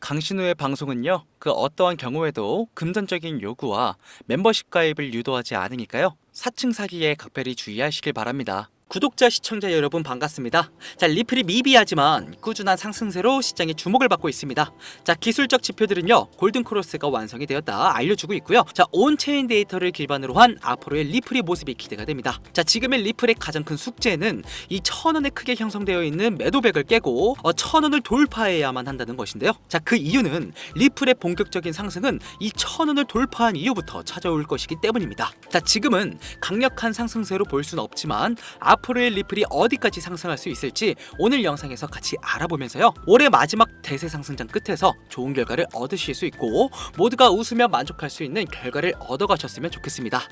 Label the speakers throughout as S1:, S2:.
S1: 강신우의 방송은요, 그 어떠한 경우에도 금전적인 요구와 멤버십 가입을 유도하지 않으니까요, 사칭 사기에 각별히 주의하시길 바랍니다. 구독자, 시청자 여러분 반갑습니다. 자, 리플이 미비하지만 꾸준한 상승세로 시장에 주목을 받고 있습니다. 자, 기술적 지표들은요, 골든크로스가 완성이 되었다 알려주고 있고요. 자, 온체인 데이터를 기반으로 한 앞으로의 리플의 모습이 기대가 됩니다. 자, 지금의 리플의 가장 큰 숙제는 이 1000원에 크게 형성되어 있는 매도백을 깨고 1000원을 돌파해야만 한다는 것인데요. 자, 그 이유는 리플의 본격적인 상승은 이 1000원을 돌파한 이후부터 찾아올 것이기 때문입니다. 자, 지금은 강력한 상승세로 볼 수는 없지만 앞으로의 리플이 어디까지 상승할 수 있을지 오늘 영상에서 같이 알아보면서요, 올해 마지막 대세 상승장 끝에서 좋은 결과를 얻으실 수 있고 모두가 웃으며 만족할 수 있는 결과를 얻어가셨으면 좋겠습니다.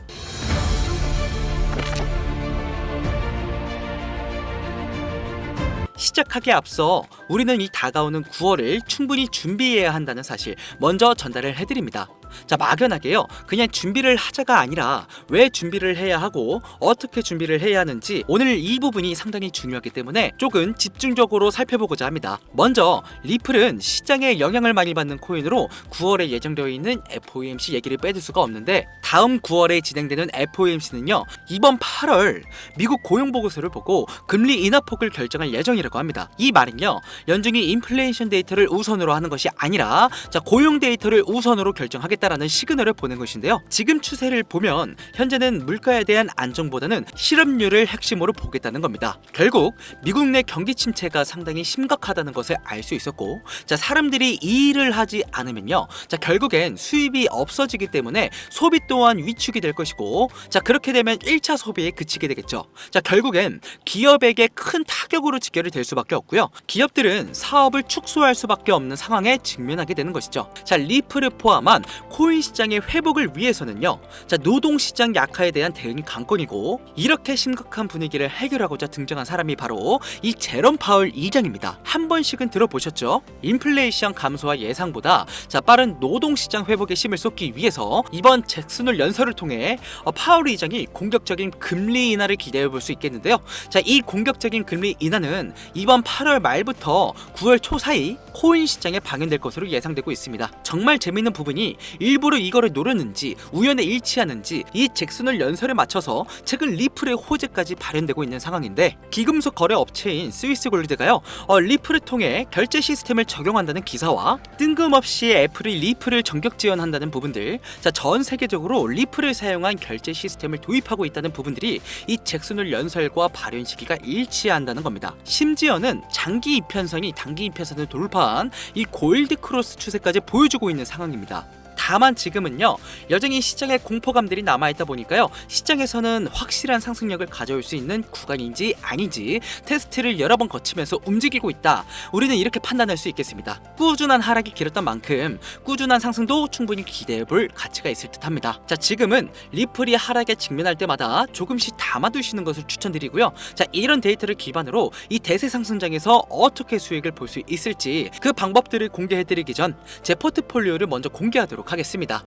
S1: 시작하기에 앞서 우리는 이 다가오는 9월을 충분히 준비해야 한다는 사실 먼저 전달을 해드립니다. 자, 막연하게요, 그냥 준비를 하자가 아니라 왜 준비를 해야 하고 어떻게 준비를 해야 하는지 오늘 이 부분이 상당히 중요하기 때문에 조금 집중적으로 살펴보고자 합니다. 먼저 리플은 시장에 영향을 많이 받는 코인으로 9월에 예정되어 있는 FOMC 얘기를 빼둘 수가 없는데, 다음 9월에 진행되는 FOMC는요 이번 8월 미국 고용보고서를 보고 금리 인하폭을 결정할 예정이라고 합니다. 이 말은요, 연준이 인플레이션 데이터를 우선으로 하는 것이 아니라 고용 데이터를 우선으로 결정하겠다라는 시그널을 보낸 것인데요. 지금 추세를 보면 현재는 물가에 대한 안정보다는 실업률을 핵심으로 보겠다는 겁니다. 결국 미국 내 경기 침체가 상당히 심각하다는 것을 알 수 있었고, 사람들이 이 일을 하지 않으면요, 결국엔 수입이 없어지기 때문에 소비 또한 위축이 될 것이고, 그렇게 되면 1차 소비에 그치게 되겠죠. 결국엔 기업에게 큰 타격으로 직결이 될 수밖에 없고요, 기업들은 사업을 축소할 수밖에 없는 상황에 직면하게 되는 것이죠. 리플을 포함한 코인 시장의 회복을 위해서는요, 노동시장 약화에 대한 대응이 관건이고, 이렇게 심각한 분위기를 해결하고자 등장한 사람이 바로 이 제롬 파월 의장입니다. 한 번씩은 들어보셨죠? 인플레이션 감소와 예상보다 빠른 노동시장 회복에 힘을 쏟기 위해서 이번 잭슨홀 연설을 통해 파월 의장이 공격적인 금리 인하를 기대해 볼 수 있겠는데요. 이 공격적인 금리 인하는 이번 8월 말부터 9월 초 사이 코인 시장에 방영될 것으로 예상되고 있습니다. 정말 재미있는 부분이 일부러 이거를 노렸는지 우연에 일치하는지 이 잭슨홀 연설에 맞춰서 최근 리플의 호재까지 발현되고 있는 상황인데, 기금속 거래 업체인 스위스 골드가요, 리플을 통해 결제 시스템을 적용한다는 기사와 뜬금없이 애플이 리플을 전격 지원한다는 부분들, 전 세계적으로 리플을 사용한 결제 시스템을 도입하고 있다는 부분들이 이 잭슨홀 연설과 발현 시기가 일치한다는 겁니다. 심지어는 장기 이편선이 단기 이편선을 돌파한 이 골드 크로스 추세까지 보여주고 있는 상황입니다. 다만 지금은요, 여전히 시장에 공포감들이 남아있다 보니까요, 시장에서는 확실한 상승력을 가져올 수 있는 구간인지 아닌지 테스트를 여러 번 거치면서 움직이고 있다, 우리는 이렇게 판단할 수 있겠습니다. 꾸준한 하락이 길었던 만큼 꾸준한 상승도 충분히 기대해볼 가치가 있을 듯합니다. 지금은 리플이 하락에 직면할 때마다 조금씩 담아두시는 것을 추천드리고요, 이런 데이터를 기반으로 이 대세 상승장에서 어떻게 수익을 볼 수 있을지 그 방법들을 공개해드리기 전 제 포트폴리오를 먼저 공개하도록 하겠습니다.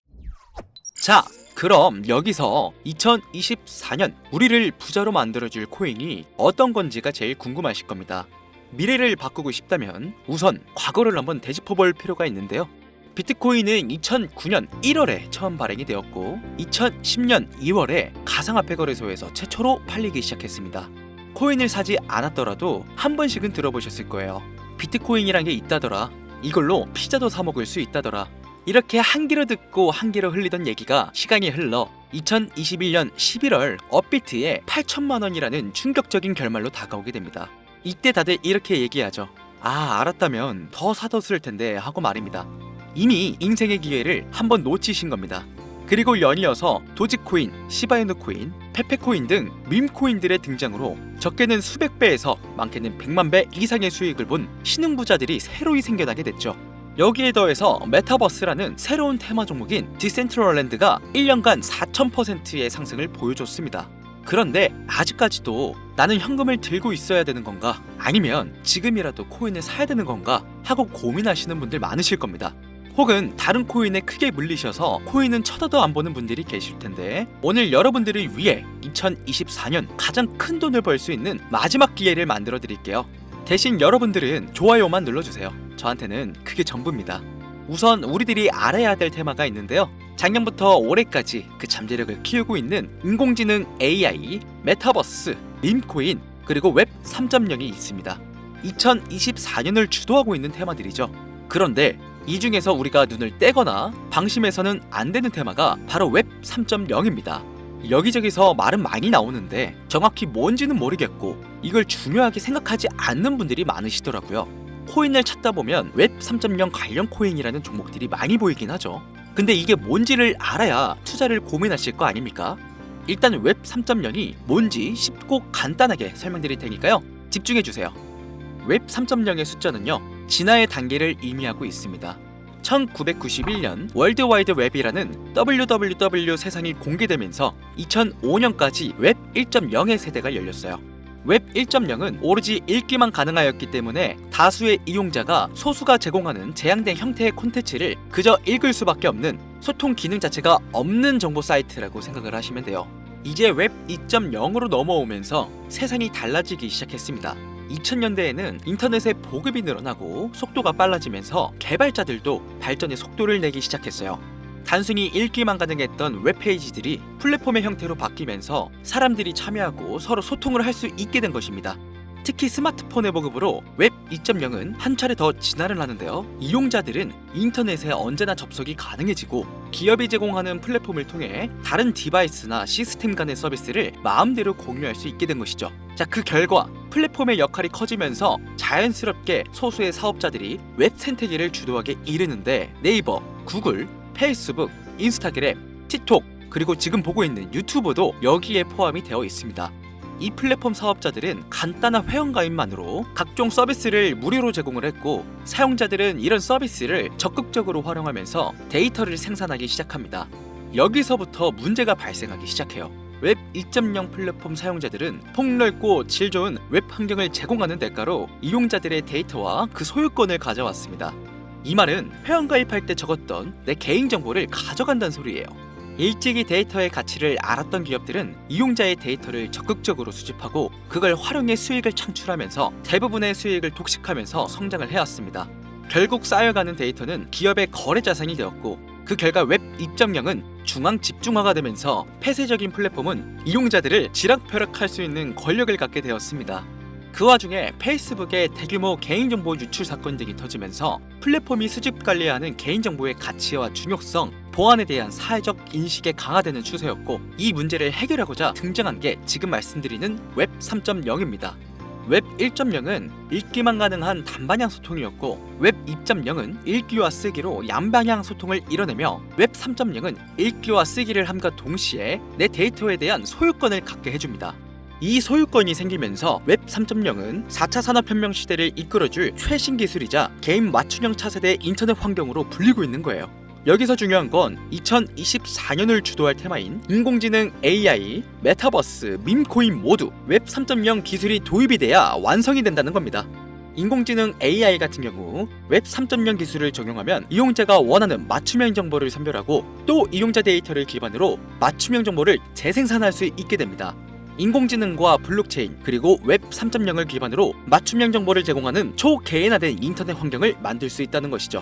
S1: 자, 그럼 여기서 2024년 우리를 부자로 만들어줄 코인이 어떤 건지가 제일 궁금하실 겁니다. 미래를 바꾸고 싶다면 우선 과거를 한번 되짚어볼 필요가 있는데요. 비트코인은 2009년 1월에 처음 발행이 되었고 2010년 2월에 가상화폐 거래소에서 최초로 팔리기 시작했습니다. 코인을 사지 않았더라도 한 번씩은 들어보셨을 거예요. 비트코인이란 게 있다더라, 이걸로 피자도 사 먹을 수 있다더라. 이렇게 한 귀로 듣고 한 귀로 흘리던 얘기가 시간이 흘러 2021년 11월 업비트에 8천만 원이라는 충격적인 결말로 다가오게 됩니다. 이때 다들 이렇게 얘기하죠. 알았다면 더 사뒀을 텐데 하고 말입니다. 이미 인생의 기회를 한번 놓치신 겁니다. 그리고 연이어서 도지코인, 시바이누 코인, 페페코인 등 밈코인들의 등장으로 적게는 수백 배에서 많게는 100만 배 이상의 수익을 본 신흥부자들이 새로이 생겨나게 됐죠. 여기에 더해서 메타버스라는 새로운 테마 종목인 디센트럴랜드가 1년간 4000%의 상승을 보여줬습니다. 그런데 아직까지도 나는 현금을 들고 있어야 되는 건가, 아니면 지금이라도 코인을 사야 되는 건가 하고 고민하시는 분들 많으실 겁니다. 혹은 다른 코인에 크게 물리셔서 코인은 쳐다도 안 보는 분들이 계실 텐데, 오늘 여러분들을 위해 2024년 가장 큰 돈을 벌 수 있는 마지막 기회를 만들어 드릴게요. 대신 여러분들은 좋아요만 눌러주세요. 저한테는 그게 전부입니다. 우선 우리들이 알아야 될 테마가 있는데요. 작년부터 올해까지 그 잠재력을 키우고 있는 인공지능 AI, 메타버스, 밈코인, 그리고 웹 3.0이 있습니다. 2024년을 주도하고 있는 테마들이죠. 그런데 이 중에서 우리가 눈을 떼거나 방심해서는 안 되는 테마가 바로 웹 3.0입니다. 여기저기서 말은 많이 나오는데 정확히 뭔지는 모르겠고 이걸 중요하게 생각하지 않는 분들이 많으시더라고요. 코인을 찾다 보면 웹 3.0 관련 코인이라는 종목들이 많이 보이긴 하죠. 근데 이게 뭔지를 알아야 투자를 고민하실 거 아닙니까? 일단 웹 3.0이 뭔지 쉽고 간단하게 설명드릴 테니까요. 집중해주세요. 웹 3.0의 숫자는요, 진화의 단계를 의미하고 있습니다. 1991년 월드와이드 웹이라는 WWW 세상이 공개되면서 2005년까지 웹 1.0의 세대가 열렸어요. 웹 1.0은 오로지 읽기만 가능하였기 때문에 다수의 이용자가 소수가 제공하는 제한된 형태의 콘텐츠를 그저 읽을 수밖에 없는 소통 기능 자체가 없는 정보 사이트라고 생각을 하시면 돼요. 이제 웹 2.0으로 넘어오면서 세상이 달라지기 시작했습니다. 2000년대에는 인터넷의 보급이 늘어나고 속도가 빨라지면서 개발자들도 발전의 속도를 내기 시작했어요. 단순히 읽기만 가능했던 웹페이지들이 플랫폼의 형태로 바뀌면서 사람들이 참여하고 서로 소통을 할 수 있게 된 것입니다. 특히 스마트폰의 보급으로 웹 2.0은 한 차례 더 진화를 하는데요. 이용자들은 인터넷에 언제나 접속이 가능해지고 기업이 제공하는 플랫폼을 통해 다른 디바이스나 시스템 간의 서비스를 마음대로 공유할 수 있게 된 것이죠. 자, 그 결과 플랫폼의 역할이 커지면서 자연스럽게 소수의 사업자들이 웹 생태계를 주도하게 이르는데 네이버, 구글, 페이스북, 인스타그램, 틱톡, 그리고 지금 보고 있는 유튜브도 여기에 포함이 되어 있습니다. 이 플랫폼 사업자들은 간단한 회원가입만으로 각종 서비스를 무료로 제공을 했고 사용자들은 이런 서비스를 적극적으로 활용하면서 데이터를 생산하기 시작합니다. 여기서부터 문제가 발생하기 시작해요. 웹 2.0 플랫폼 사용자들은 폭넓고 질 좋은 웹 환경을 제공하는 대가로 이용자들의 데이터와 그 소유권을 가져왔습니다. 이 말은 회원가입할 때 적었던 내 개인정보를 가져간다는 소리예요. 일찍이 데이터의 가치를 알았던 기업들은 이용자의 데이터를 적극적으로 수집하고 그걸 활용해 수익을 창출하면서 대부분의 수익을 독식하면서 성장을 해왔습니다. 결국 쌓여가는 데이터는 기업의 거래 자산이 되었고 그 결과 웹 2.0은 중앙 집중화가 되면서 폐쇄적인 플랫폼은 이용자들을 지락펴락할 수 있는 권력을 갖게 되었습니다. 그 와중에 페이스북의 대규모 개인정보 유출 사건 등이 터지면서 플랫폼이 수집 관리하는 개인정보의 가치와 중요성, 보안에 대한 사회적 인식이 강화되는 추세였고 이 문제를 해결하고자 등장한 게 지금 말씀드리는 웹 3.0입니다. 웹 1.0은 읽기만 가능한 단방향 소통이었고 웹 2.0은 읽기와 쓰기로 양방향 소통을 이뤄내며 웹 3.0은 읽기와 쓰기를 함과 동시에 내 데이터에 대한 소유권을 갖게 해줍니다. 이 소유권이 생기면서 웹 3.0은 4차 산업혁명 시대를 이끌어줄 최신 기술이자 개인 맞춤형 차세대 인터넷 환경으로 불리고 있는 거예요. 여기서 중요한 건 2024년을 주도할 테마인 인공지능 AI, 메타버스, 밈코인 모두 웹 3.0 기술이 도입이 돼야 완성이 된다는 겁니다. 인공지능 AI 같은 경우 웹 3.0 기술을 적용하면 이용자가 원하는 맞춤형 정보를 선별하고 또 이용자 데이터를 기반으로 맞춤형 정보를 재생산할 수 있게 됩니다. 인공지능과 블록체인 그리고 웹 3.0을 기반으로 맞춤형 정보를 제공하는 초개인화된 인터넷 환경을 만들 수 있다는 것이죠.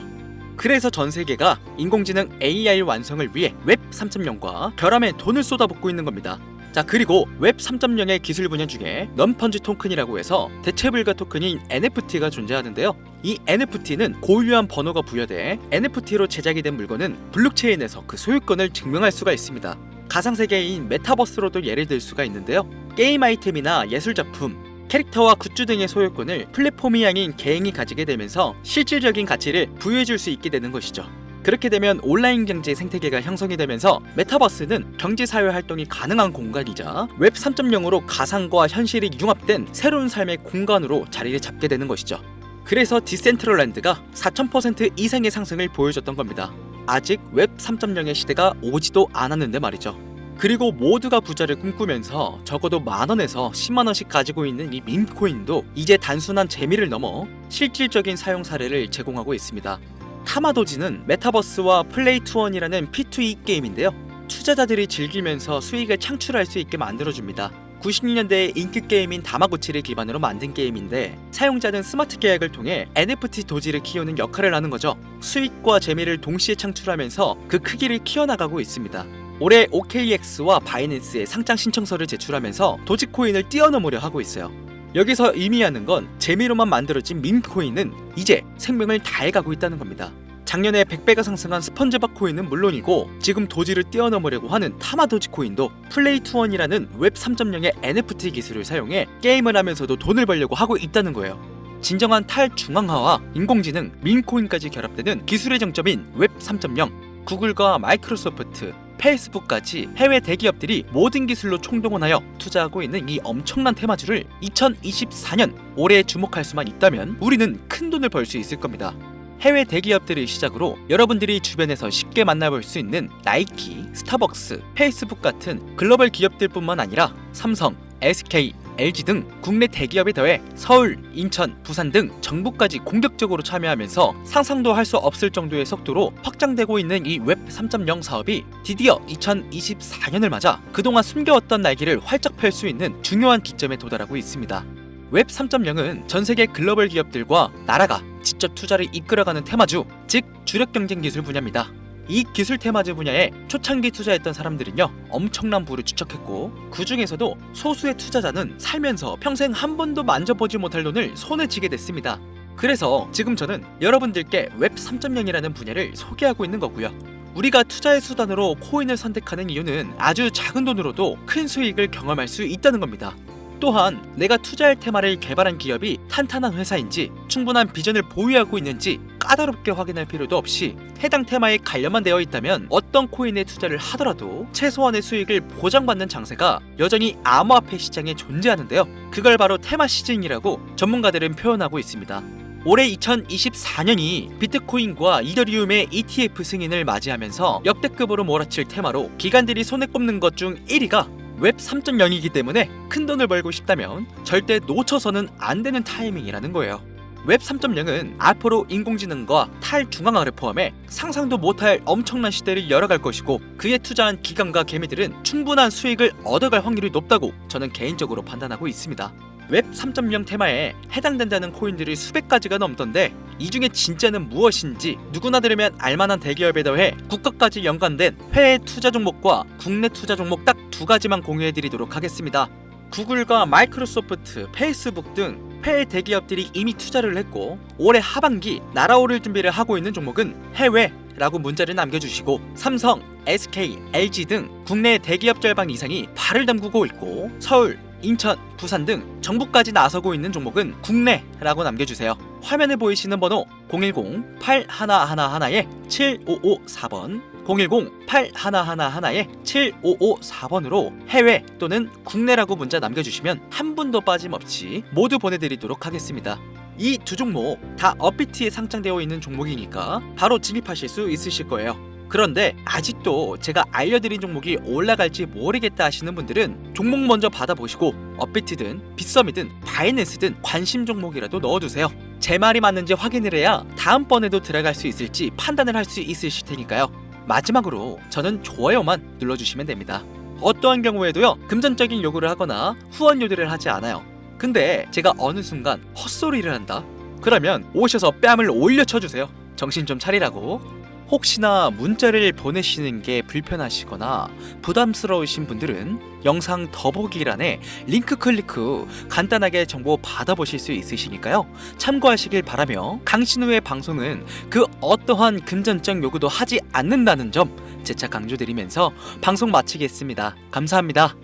S1: 그래서 전 세계가 인공지능 AI 완성을 위해 웹 3.0과 결함에 돈을 쏟아붓고 있는 겁니다. 자, 그리고 웹 3.0의 기술 분야 중에 넌펀지 토큰이라고 해서 대체불가 토큰인 NFT가 존재하는데요. 이 NFT는 고유한 번호가 부여돼 NFT로 제작이 된 물건은 블록체인에서 그 소유권을 증명할 수가 있습니다. 가상세계인 메타버스로도 예를 들 수가 있는데요. 게임 아이템이나 예술작품, 캐릭터와 굿즈 등의 소유권을 플랫폼이 아닌 개인이 가지게 되면서 실질적인 가치를 부여해줄 수 있게 되는 것이죠. 그렇게 되면 온라인 경제 생태계가 형성이 되면서 메타버스는 경제사회 활동이 가능한 공간이자 웹 3.0으로 가상과 현실이 융합된 새로운 삶의 공간으로 자리를 잡게 되는 것이죠. 그래서 디센트럴랜드가 4000% 이상의 상승을 보여줬던 겁니다. 아직 웹 3.0의 시대가 오지도 않았는데 말이죠. 그리고 모두가 부자를 꿈꾸면서 적어도 만원에서 10만원씩 가지고 있는 이 밈코인도 이제 단순한 재미를 넘어 실질적인 사용 사례를 제공하고 있습니다. 타마도지는 메타버스와 플레이투원이라는 P2E 게임인데요. 투자자들이 즐기면서 수익을 창출할 수 있게 만들어줍니다. 90년대의 인기 게임인 다마고치를 기반으로 만든 게임인데 사용자는 스마트 계약을 통해 NFT 도지를 키우는 역할을 하는 거죠. 수익과 재미를 동시에 창출하면서 그 크기를 키워나가고 있습니다. 올해 OKX와 바이낸스에 상장 신청서를 제출하면서 도지코인을 뛰어넘으려 하고 있어요. 여기서 의미하는 건 재미로만 만들어진 밈코인은 이제 생명을 다해가고 있다는 겁니다. 작년에 100배가 상승한 스펀지밥 코인은 물론이고 지금 도지를 뛰어넘으려고 하는 타마도지 코인도 플레이 투 원이라는 웹 3.0의 NFT 기술을 사용해 게임을 하면서도 돈을 벌려고 하고 있다는 거예요. 진정한 탈중앙화와 인공지능, 밈코인까지 결합되는 기술의 정점인 웹 3.0, 구글과 마이크로소프트, 페이스북까지 해외 대기업들이 모든 기술로 총동원하여 투자하고 있는 이 엄청난 테마주를 2024년 올해 주목할 수만 있다면 우리는 큰 돈을 벌 수 있을 겁니다. 해외 대기업들을 시작으로 여러분들이 주변에서 쉽게 만나볼 수 있는 나이키, 스타벅스, 페이스북 같은 글로벌 기업들뿐만 아니라 삼성, SK, LG 등 국내 대기업에 더해 서울, 인천, 부산 등 정부까지 공격적으로 참여하면서 상상도 할 수 없을 정도의 속도로 확장되고 있는 이 웹 3.0 사업이 드디어 2024년을 맞아 그동안 숨겨왔던 날개를 활짝 펼 수 있는 중요한 기점에 도달하고 있습니다. 웹 3.0은 전 세계 글로벌 기업들과 나라가 직접 투자를 이끌어가는 테마주, 즉 주력 경쟁 기술 분야입니다. 이 기술 테마주 분야에 초창기 투자했던 사람들은요 엄청난 부를 축적했고 그 중에서도 소수의 투자자는 살면서 평생 한 번도 만져보지 못할 돈을 손에 쥐게 됐습니다. 그래서 지금 저는 여러분들께 웹 3.0이라는 분야를 소개하고 있는 거고요. 우리가 투자의 수단으로 코인을 선택하는 이유는 아주 작은 돈으로도 큰 수익을 경험할 수 있다는 겁니다. 또한 내가 투자할 테마를 개발한 기업이 탄탄한 회사인지 충분한 비전을 보유하고 있는지 까다롭게 확인할 필요도 없이 해당 테마에 관련만 되어 있다면 어떤 코인에 투자를 하더라도 최소한의 수익을 보장받는 장세가 여전히 암호화폐 시장에 존재하는데요. 그걸 바로 테마 시즌이라고 전문가들은 표현하고 있습니다. 올해 2024년이 비트코인과 이더리움의 ETF 승인을 맞이하면서 역대급으로 몰아칠 테마로 기관들이 손에 꼽는 것 중 1위가 웹 3.0이기 때문에 큰 돈을 벌고 싶다면 절대 놓쳐서는 안 되는 타이밍이라는 거예요. 웹 3.0은 앞으로 인공지능과 탈중앙화를 포함해 상상도 못할 엄청난 시대를 열어갈 것이고 그에 투자한 기관과 개미들은 충분한 수익을 얻어갈 확률이 높다고 저는 개인적으로 판단하고 있습니다. 웹 3.0 테마에 해당된다는 코인들이 수백 가지가 넘던데 이 중에 진짜는 무엇인지 누구나 들으면 알만한 대기업에 더해 국가까지 연관된 해외 투자 종목과 국내 투자 종목 딱 두 가지만 공유해드리도록 하겠습니다. 구글과 마이크로소프트, 페이스북 등 해외 대기업들이 이미 투자를 했고 올해 하반기 날아오를 준비를 하고 있는 종목은 해외라고 문자를 남겨주시고 삼성, SK, LG 등 국내 대기업 절반 이상이 발을 담그고 있고 서울, 인천, 부산 등 정부까지 나서고 있는 종목은 국내라고 남겨주세요. 화면에 보이시는 번호 010-8111-7554번 010-8111-7554번으로 해외 또는 국내라고 문자 남겨주시면 한 분도 빠짐없이 모두 보내드리도록 하겠습니다. 이 두 종목 다 업비트에 상장되어 있는 종목이니까 바로 진입하실 수 있으실 거예요. 그런데 아직도 제가 알려드린 종목이 올라갈지 모르겠다 하시는 분들은 종목 먼저 받아보시고 업비트든 빗썸이든 바이낸스든 관심 종목이라도 넣어두세요. 제 말이 맞는지 확인을 해야 다음번에도 들어갈 수 있을지 판단을 할 수 있으실 테니까요. 마지막으로 저는 좋아요만 눌러주시면 됩니다. 어떠한 경우에도요 금전적인 요구를 하거나 후원 요구를 하지 않아요. 근데 제가 어느 순간 헛소리를 한다? 그러면 오셔서 뺨을 올려쳐주세요. 정신 좀 차리라고. 혹시나 문자를 보내시는 게 불편하시거나 부담스러우신 분들은 영상 더보기란에 링크 클릭 후 간단하게 정보 받아보실 수 있으시니까요. 참고하시길 바라며 강신우의 방송은 그 어떠한 금전적 요구도 하지 않는다는 점 재차 강조드리면서 방송 마치겠습니다. 감사합니다.